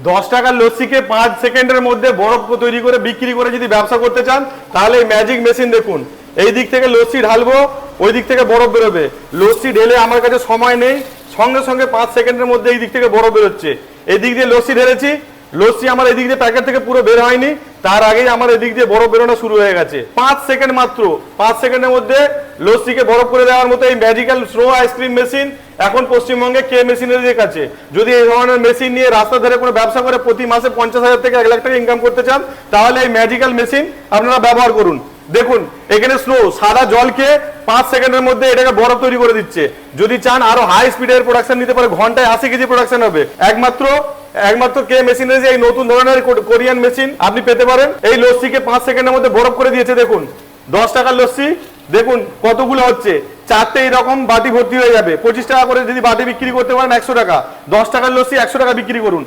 10 টাকার লস্যিকে 5 সেকেন্ডের মধ্যে বরফ তৈরি করে বিক্রি করে যদি ব্যবসা করতে চান, তাহলে এই ম্যাজিক মেশিন দেখুন। এই দিক থেকে লস্যি ঢালবো, ওই দিক থেকে বরফ বেরোবে। লস্যি ঢেলে আমার কাছে সময় নেই, সঙ্গে সঙ্গে 5 সেকেন্ডের মধ্যে এই দিক থেকে বরফ বেরোচ্ছে। এই দিক দিয়ে লস্যি ঢেলেছি, লস্যি আমার এদিক দিয়ে প্যাকেট থেকে পুরো বের হয়নি, তার আগেই আমার এদিক দিয়ে বরফ বেরোনো শুরু হয়ে গেছে। 5 সেকেন্ড মাত্র, 5 সেকেন্ডের মধ্যে লস্যিকে বরফ করে দেওয়ার মতো এই ম্যাজিক্যাল স্নো আইসক্রিম মেশিন এখন পশ্চিমবঙ্গে কে মেশিনারির কাছে। যদি এই ধরনের মেশিন নিয়ে রাস্তা ধারে কোনো ব্যবসা করে প্রতি মাসে 50,000 থেকে 1 লাখ টাকা ইনকাম করতে চান, তাহলে এই ম্যাজিক্যাল মেশিন আপনারা ব্যবহার করুন। দেখুন এখানে স্নো, সাদা জলকে 5 সেকেন্ডের মধ্যে এটাকে বরফ তৈরি করে দিচ্ছে। যদি চান আরো হাই স্পিডের প্রোডাকশন নিতে পারে, ঘন্টায় 80 কেজি প্রোডাকশন হবে। একমাত্র কে মেশিনারি এই নতুন ধরনের কোরিয়ান মেশিন আপনি পেতে পারেন। এই লস্যিকে 5 সেকেন্ডের মধ্যে বরফ করে দিয়েছে। দেখুন 10 টাকার লস্যি, দেখুন কতগুলো হচ্ছে, 4টে এরকম বাটি ভর্তি হয়ে যাবে। 25 টাকা করে যদি বাটি বিক্রি করতে পারেন 100 টাকা, 10 টাকার লস্যি 100 টাকা বিক্রি করুন।